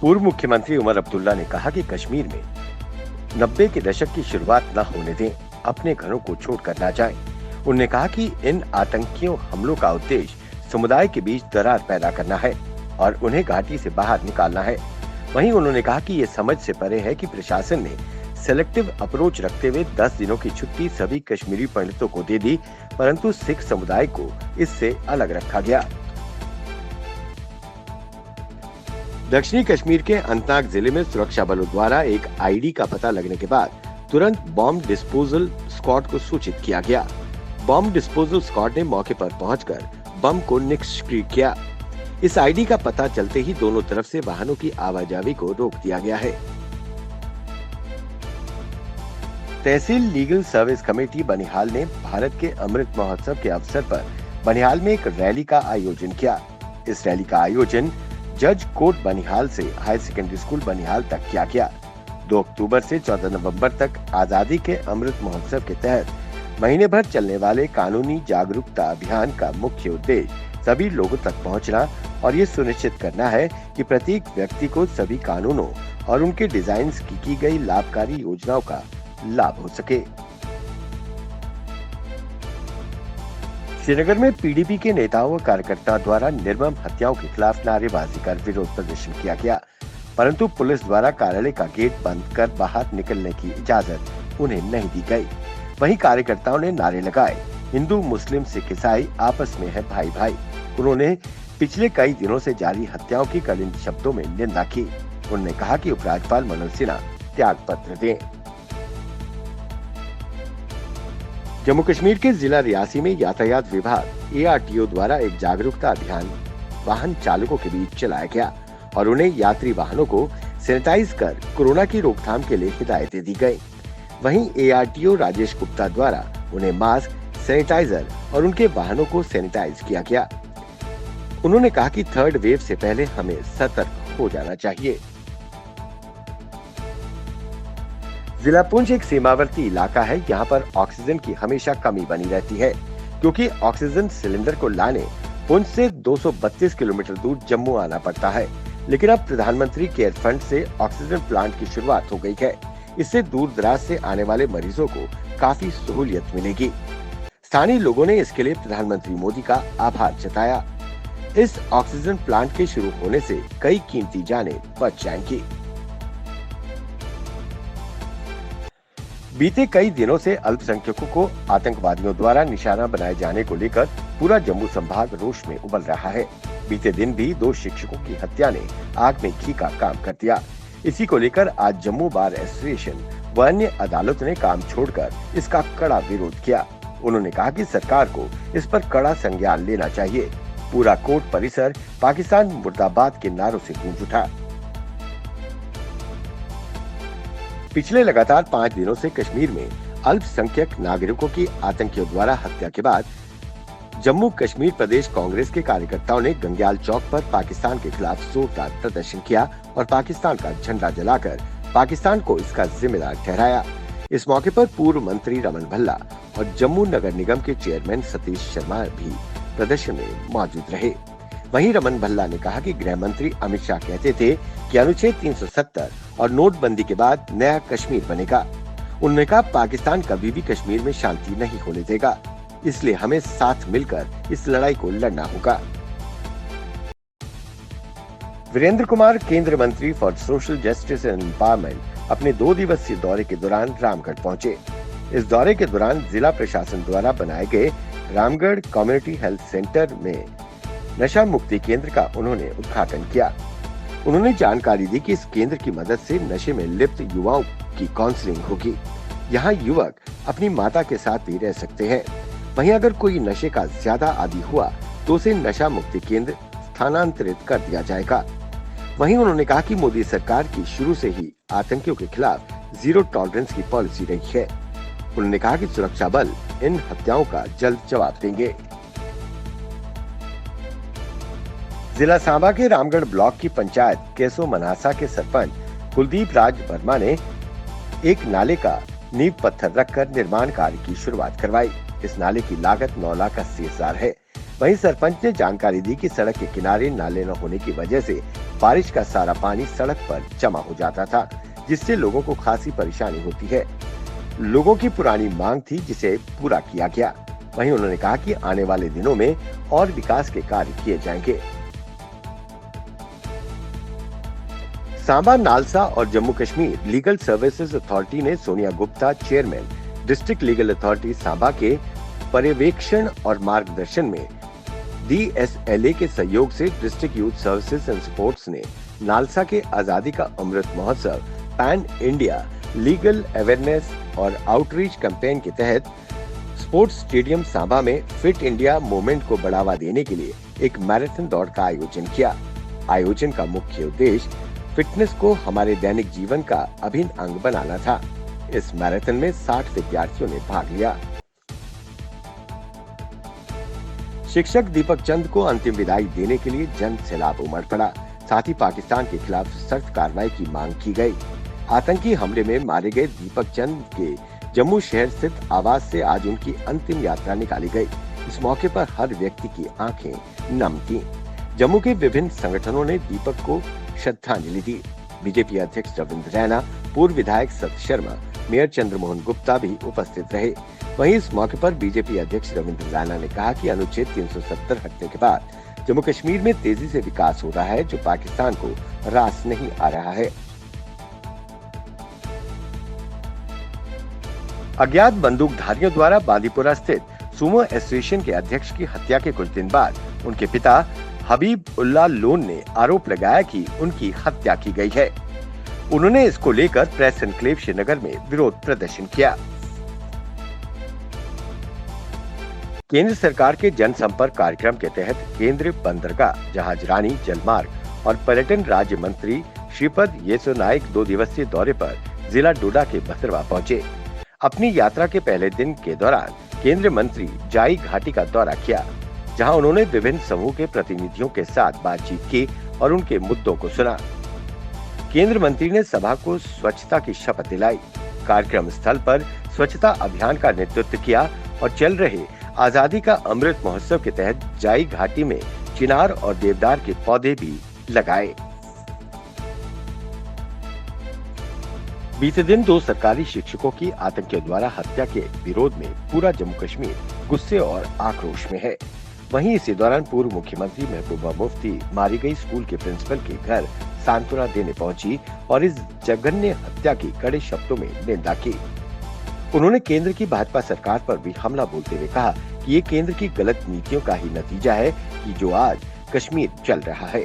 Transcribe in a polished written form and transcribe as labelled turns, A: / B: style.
A: पूर्व मुख्यमंत्री उमर अब्दुल्ला ने कहा कि कश्मीर में 90 के दशक की शुरुआत न होने दें, अपने घरों को छोड़कर न जाएं। उन्होंने कहा कि इन आतंकियों हमलों का उद्देश्य समुदाय के बीच दरार पैदा करना है और उन्हें घाटी से बाहर निकालना है। वहीं उन्होंने कहा कि ये समझ से परे है कि प्रशासन ने सेलेक्टिव अप्रोच रखते हुए 10 दिनों की छुट्टी सभी कश्मीरी पंडितों को दे दी, परंतु सिख समुदाय को इससे अलग रखा गया। दक्षिणी कश्मीर के अनंतनाग जिले में सुरक्षा बलों द्वारा एक आईडी का पता लगने के बाद तुरंत बॉम्ब डिस्पोजल स्क्वाड को सूचित किया गया। बॉम्ब डिस्पोजल स्क्वाड ने मौके पर पहुंचकर बम को निष्क्रिय किया। इस आईडी का पता चलते ही दोनों तरफ से वाहनों की आवाजाही को रोक दिया गया है। तहसील लीगल सर्विस कमेटी बनिहाल ने भारत के अमृत महोत्सव के अवसर पर बनिहाल में एक रैली का आयोजन किया। इस रैली का आयोजन जज कोर्ट बनिहाल से हायर सेकेंडरी स्कूल बनिहाल तक किया गया। 2 अक्टूबर से 14 नवंबर तक आजादी के अमृत महोत्सव के तहत महीने भर चलने वाले कानूनी जागरूकता अभियान का मुख्य उद्देश्य सभी लोगों तक पहुंचना और ये सुनिश्चित करना है कि प्रत्येक व्यक्ति को सभी कानूनों और उनके डिजाइन की गई लाभकारी योजनाओं का लाभ हो सके। श्रीनगर में पीडीपी के नेताओं व कार्यकर्ताओं द्वारा निर्मम हत्याओं के खिलाफ नारेबाजी कर विरोध प्रदर्शन किया गया, परंतु पुलिस द्वारा कार्यालय का गेट बंद कर बाहर निकलने की इजाजत उन्हें नहीं दी गई। वहीं कार्यकर्ताओं ने नारे लगाए, हिंदू मुस्लिम सिख ईसाई आपस में है भाई भाई। उन्होंने पिछले कई दिनों से जारी हत्याओं की कड़े शब्दों में निंदा की। उन्होंने कहा कि उपराज्यपाल मनोज सिन्हा त्याग पत्र दें। जम्मू कश्मीर के जिला रियासी में यातायात विभाग ARTO द्वारा एक जागरूकता अभियान वाहन चालकों के बीच चलाया गया और उन्हें यात्री वाहनों को सैनिटाइज कर कोरोना की रोकथाम के लिए हिदायतें दी गई। वहीं ARTO राजेश गुप्ता द्वारा उन्हें मास्क, सैनिटाइजर और उनके वाहनों को सैनिटाइज किया गया। उन्होंने कहा कि 3rd वेव से पहले हमें सतर्क हो जाना चाहिए। जिला पुंछ एक सीमावर्ती इलाका है। यहाँ पर ऑक्सीजन की हमेशा कमी बनी रहती है, क्योंकि ऑक्सीजन सिलेंडर को लाने पुंछ से 232 किलोमीटर दूर जम्मू आना पड़ता है। लेकिन अब प्रधानमंत्री केयर फंड से ऑक्सीजन प्लांट की शुरुआत हो गई है। इससे दूर दराज से आने वाले मरीजों को काफी सहूलियत मिलेगी। स्थानीय लोगों ने इसके लिए प्रधानमंत्री मोदी का आभार जताया। इस ऑक्सीजन प्लांट के शुरू होने से कई कीमती जानें बच जाएंगी। बीते कई दिनों से अल्पसंख्यकों को आतंकवादियों द्वारा निशाना बनाए जाने को लेकर पूरा जम्मू संभाग रोष में उबल रहा है। बीते दिन भी 2 शिक्षकों की हत्या ने आग में घी का काम कर दिया। इसी को लेकर आज जम्मू बार एसोसिएशन व अन्य अदालत ने काम छोड़कर इसका कड़ा विरोध किया। उन्होंने कहा कि सरकार को इस पर कड़ा संज्ञान लेना चाहिए। पूरा कोर्ट परिसर पाकिस्तान मुर्दाबाद के नारों से गूंज उठा। पिछले लगातार 5 दिनों से कश्मीर में अल्पसंख्यक नागरिकों की आतंकियों द्वारा हत्या के बाद जम्मू कश्मीर प्रदेश कांग्रेस के कार्यकर्ताओं ने गंग्याल चौक पर पाकिस्तान के खिलाफ जोरदार प्रदर्शन किया और पाकिस्तान का झंडा जलाकर पाकिस्तान को इसका जिम्मेदार ठहराया। इस मौके पर पूर्व मंत्री रमन भल्ला और जम्मू नगर निगम के चेयरमैन सतीश शर्मा भी प्रदर्शन में मौजूद रहे। वहीं रमन भल्ला ने कहा कि गृह मंत्री अमित शाह कहते थे कि अनुच्छेद 370 और नोटबंदी के बाद नया कश्मीर बनेगा। उन्होंने कहा पाकिस्तान कभी भी कश्मीर में शांति नहीं होने देगा, इसलिए हमें साथ मिलकर इस लड़ाई को लड़ना होगा। वीरेंद्र कुमार केंद्रीय मंत्री for social justice and empowerment अपने 2 दिवसीय दौरे के दौरान रामगढ़ पहुंचे। इस दौरे के दौरान जिला प्रशासन द्वारा बनाए गए रामगढ़ कम्युनिटी हेल्थ सेंटर में नशा मुक्ति केंद्र का उन्होंने उद्घाटन किया। उन्होंने जानकारी दी कि इस केंद्र की मदद से नशे में लिप्त युवाओं की काउंसलिंग होगी। यहाँ युवक अपनी माता के साथ भी रह सकते हैं। वहीं अगर कोई नशे का ज्यादा आदी हुआ तो उसे नशा मुक्ति केंद्र स्थानांतरित कर दिया जाएगा। वहीं उन्होंने कहा कि मोदी सरकार की शुरू से ही आतंकियों के खिलाफ जीरो टॉलरेंस की पॉलिसी रही है। उन्होंने कहा कि सुरक्षा बल इन हत्याओं का जल्द जवाब देंगे। जिला सांबा के रामगढ़ ब्लॉक की पंचायत केसो मनासा के सरपंच कुलदीप राज वर्मा ने एक नाले का नींव पत्थर रखकर निर्माण कार्य की शुरुआत करवाई। इस नाले की लागत 9,80,000 है। वहीं सरपंच ने जानकारी दी कि सड़क के किनारे नाले न होने की वजह से बारिश का सारा पानी सड़क पर जमा हो जाता था, जिससे लोगों को खासी परेशानी होती है। लोगों की पुरानी मांग थी, जिसे पूरा किया गया। वहीं उन्होंने कहा कि आने वाले दिनों में और विकास के कार्य किए जाएंगे। सांबा, नालसा और Jammu Kashmir legal services authority ने Sonia Gupta, chairman district legal authority Samba के पर्यवेक्षण और मार्गदर्शन में DSLA के सहयोग से district youth services and sports ने नालसा के Azadi ka Amrit Mahotsav pan India legal awareness और आउटरीच कैंपेन के तहत स्पोर्ट्स स्टेडियम सांबा में फिट इंडिया मूवमेंट को बढ़ावा देने के लिए एक मैराथन दौड़ का आयोजन किया। आयोजन का मुख्य उद्देश्य फिटनेस को हमारे दैनिक जीवन का अभिन्न अंग बनाना था। इस मैराथन में 60 विद्यार्थियों ने भाग लिया। शिक्षक दीपक चंद को अंतिम विदाई देने के लिए जन सैलाब उमड़ पड़ा। साथ ही पाकिस्तान के खिलाफ सख्त कार्रवाई की मांग की गई। आतंकी हमले में मारे गए दीपक चंद के जम्मू शहर स्थित आवास से आज उनकी अंतिम यात्रा निकाली गई। इस मौके पर हर व्यक्ति की आंखें नम थीं। जम्मू के विभिन्न संगठनों ने दीपक को श्रद्धांजलि दी। बीजेपी अध्यक्ष रविंद्र रैना, पूर्व विधायक सत शर्मा, मेयर चंद्रमोहन गुप्ता भी उपस्थित रहे। वहीं इस मौके पर बीजेपी अध्यक्ष रविंद्र रैना ने कहा कि अनुच्छेद 370 हटने के बाद जम्मू कश्मीर में तेजी से विकास हो रहा है, जो पाकिस्तान को रास नहीं आ रहा है। अज्ञात बंदूकधारियों द्वारा बांदीपुरा स्थित सुमो एसोसिएशन के अध्यक्ष की हत्या के कुछ दिन बाद उनके पिता हबीब उल्लाह लोन ने आरोप लगाया कि उनकी हत्या की गई है। उन्होंने इसको लेकर प्रेस एनक्लेव श्रीनगर में विरोध प्रदर्शन किया। केंद्र सरकार के जनसंपर्क कार्यक्रम के तहत केंद्रीय बंदरगाह, जहाजरानी, जलमार्ग और पर्यटन राज्य मंत्री श्रीपद येसो नाइक 2 दिवसीय दौरे पर जिला डोडा के भद्रवा पहुंचे। अपनी यात्रा के पहले दिन के दौरान केंद्रीय मंत्री जाई घाटी का दौरा किया, जहां उन्होंने विभिन्न समूह के प्रतिनिधियों के साथ बातचीत की और उनके मुद्दों को सुना। केंद्रीय मंत्री ने सभा को स्वच्छता की शपथ दिलाई। कार्यक्रम स्थल पर स्वच्छता अभियान का नेतृत्व किया और चल रहे आजादी का अमृत महोत्सव के तहत जाई घाटी में चिनार और देवदार के पौधे भी लगाए। बीते दिन 2 सरकारी शिक्षकों की आतंकियों द्वारा हत्या के विरोध में पूरा जम्मू कश्मीर गुस्से और आक्रोश में है। वहीं इसी दौरान पूर्व मुख्यमंत्री महबूबा मुफ्ती मारी गई स्कूल के प्रिंसिपल के घर सांत्वना देने पहुंची और इस जघन्य हत्या की कड़े शब्दों में निंदा की। उन्होंने केंद्र की भाजपा सरकार पर भी हमला बोलते हुए कहा कि ये केंद्र की गलत नीतियों का ही नतीजा है कि जो आज कश्मीर चल रहा है।